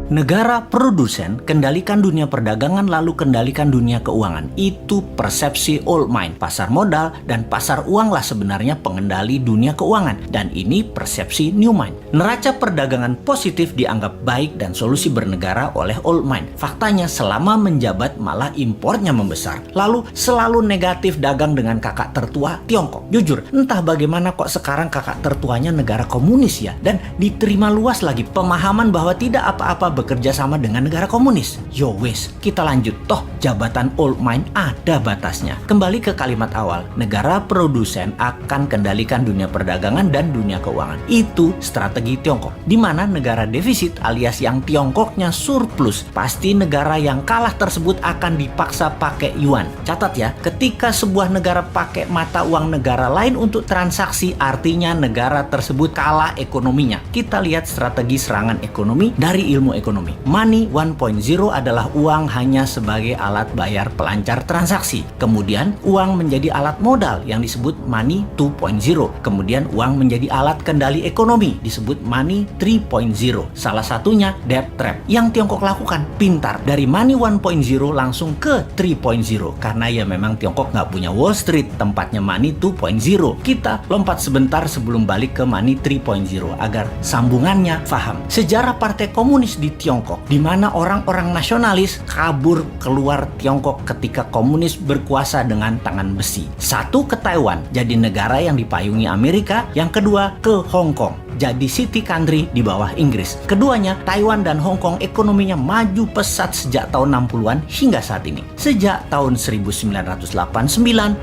Negara produsen kendalikan dunia perdagangan lalu kendalikan dunia keuangan. Itu persepsi old mind. Pasar modal dan pasar uanglah sebenarnya pengendali dunia keuangan. Dan ini persepsi new mind. Neraca perdagangan positif dianggap baik dan solusi bernegara oleh old mind. Faktanya selama menjabat malah impornya membesar. Lalu selalu negatif dagang dengan kakak tertua Tiongkok. Jujur, entah bagaimana kok sekarang kakak tertuanya negara komunis ya. Dan diterima luas lagi pemahaman bahwa tidak apa-apa bekerja sama dengan negara komunis. Yo wes, kita lanjut. Toh jabatan old mind ada batasnya. Kembali ke kalimat awal, negara produsen akan kendalikan dunia perdagangan dan dunia keuangan. Itu strategi Tiongkok. Di mana negara defisit alias yang Tiongkoknya surplus, pasti negara yang kalah tersebut akan dipaksa pakai yuan. Catat ya, ketika sebuah negara pakai mata uang negara lain untuk transaksi, artinya negara tersebut kalah ekonominya. Kita lihat strategi serangan ekonomi dari ilmu ekonomi. Money 1.0 adalah uang hanya sebagai alat bayar pelancar transaksi. Kemudian uang menjadi alat modal yang disebut money 2.0. Kemudian uang menjadi alat kendali ekonomi disebut money 3.0. Salah satunya debt trap yang Tiongkok lakukan. Pintar, dari money 1.0 langsung ke 3.0 karena ya memang Tiongkok nggak punya Wall Street, tempatnya money 2.0. Kita lompat sebentar sebelum balik ke money 3.0 agar sambungannya paham. Sejarah Partai Komunis di Tiongkok, di mana orang-orang nasionalis kabur keluar Tiongkok ketika komunis berkuasa dengan tangan besi. Satu ke Taiwan, jadi negara yang dipayungi Amerika. Yang kedua ke Hong Kong, jadi city country di bawah Inggris. Keduanya, Taiwan dan Hong Kong ekonominya maju pesat sejak tahun 60-an hingga saat ini. Sejak tahun 1989,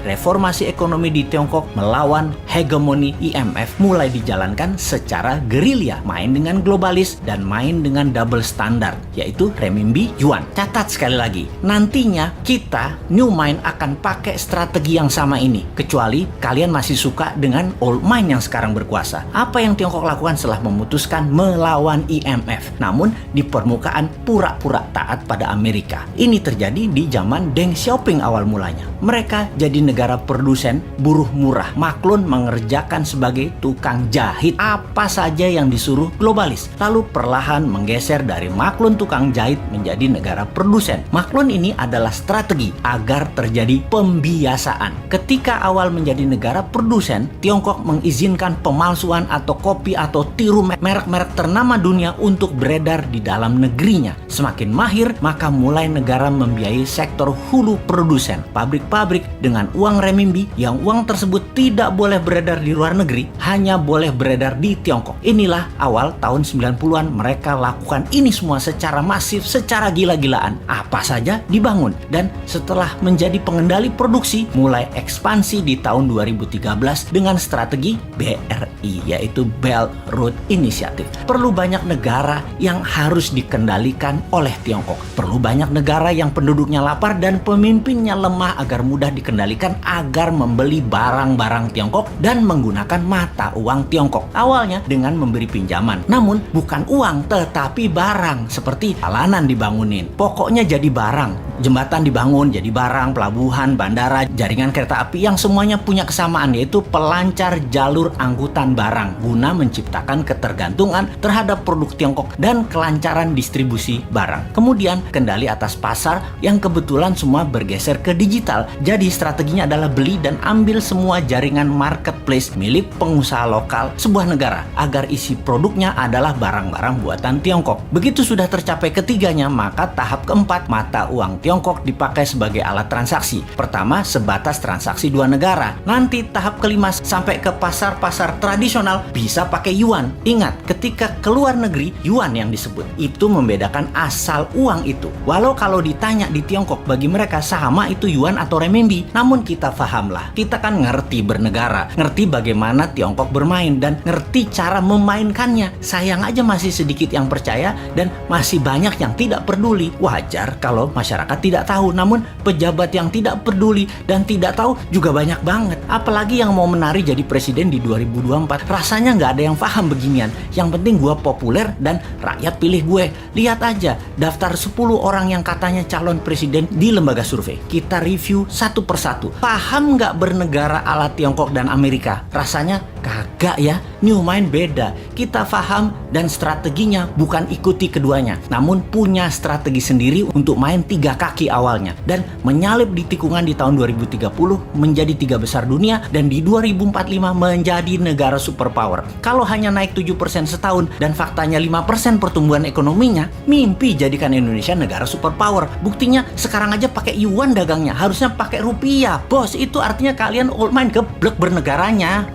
reformasi ekonomi di Tiongkok melawan hegemoni IMF mulai dijalankan secara gerilya, main dengan globalis dan main dengan double standar, yaitu renminbi yuan. Catat sekali lagi, nantinya kita new mind akan pakai strategi yang sama ini, kecuali kalian masih suka dengan old mind yang sekarang berkuasa. Apa yang Tiongkok lakukan setelah memutuskan melawan IMF, namun di permukaan pura-pura taat pada Amerika? Ini terjadi di zaman Deng Xiaoping awal mulanya. Mereka jadi negara produsen buruh murah. Maklun mengerjakan sebagai tukang jahit apa saja yang disuruh globalis. Lalu perlahan menggeser dari maklun tukang jahit menjadi negara produsen. Maklun ini adalah strategi agar terjadi pembiasaan. Ketika awal menjadi negara produsen, Tiongkok mengizinkan pemalsuan atau kopi atau tiru merek-merek ternama dunia untuk beredar di dalam negerinya. Semakin mahir, maka mulai negara membiayai sektor hulu produsen, pabrik-pabrik dengan uang renminbi yang uang tersebut tidak boleh beredar di luar negeri, hanya boleh beredar di Tiongkok. Inilah awal tahun 90-an mereka lakukan ini semua secara masif, secara gila-gilaan. Apa saja dibangun. Dan setelah menjadi pengendali produksi, mulai ekspansi di tahun 2013 dengan strategi BRI, yaitu Belt Road Initiative. Perlu banyak negara yang harus dikendalikan oleh Tiongkok. Perlu banyak negara yang penduduknya lapar dan pemimpinnya lemah agar mudah dikendalikan agar membeli barang-barang Tiongkok dan menggunakan mata uang Tiongkok. Awalnya dengan memberi pinjaman. Namun bukan uang tetapi barang, seperti jalanan dibangunin. Pokoknya jadi barang. Jembatan dibangun jadi barang, pelabuhan, bandara, jaringan kereta api yang semuanya punya kesamaan, yaitu pelancar jalur angkutan barang guna menciptakan ketergantungan terhadap produk Tiongkok dan kelancaran distribusi barang. Kemudian kendali atas pasar yang kebetulan semua bergeser ke digital. Jadi strateginya adalah beli dan ambil semua jaringan marketplace milik pengusaha lokal sebuah negara agar isi produknya adalah barang-barang buatan Tiongkok. Begitu sudah tercapai ketiganya, maka tahap keempat, mata uang Tiongkok dipakai sebagai alat transaksi. Pertama, sebatas transaksi dua negara. Nanti tahap kelima sampai ke pasar-pasar tradisional bisa pakai yuan. Ingat, ketika keluar negeri, yuan yang disebut. Itu membedakan asal uang itu. Walau kalau ditanya di Tiongkok, bagi mereka sama itu yuan atau renminbi. Namun kita pahamlah, kita kan ngerti bernegara, ngerti bagaimana Tiongkok bermain, dan ngerti cara memainkannya. Sayang aja masih sedikit yang percaya dan masih banyak yang tidak peduli. Wajar kalau masyarakat masyarakat tidak tahu. Namun pejabat yang tidak peduli dan tidak tahu juga banyak banget. Apalagi yang mau menari jadi presiden di 2024. Rasanya nggak ada yang paham beginian. Yang penting gue populer dan rakyat pilih gue. Lihat aja daftar 10 orang yang katanya calon presiden di lembaga survei. Kita review satu persatu. Paham nggak bernegara ala Tiongkok dan Amerika? Rasanya kagak ya. New Mind beda. Kita paham dan strateginya bukan ikuti keduanya, namun punya strategi sendiri untuk main 3 kaki awalnya dan menyalip di tikungan di tahun 2030 menjadi 3 besar dunia dan di 2045 menjadi negara superpower. Kalau hanya naik 7% setahun dan faktanya 5% pertumbuhan ekonominya, mimpi jadikan Indonesia negara superpower. Buktinya sekarang aja pakai yuan dagangnya, harusnya pakai rupiah. Bos, itu artinya kalian old mind geblek bernegaranya.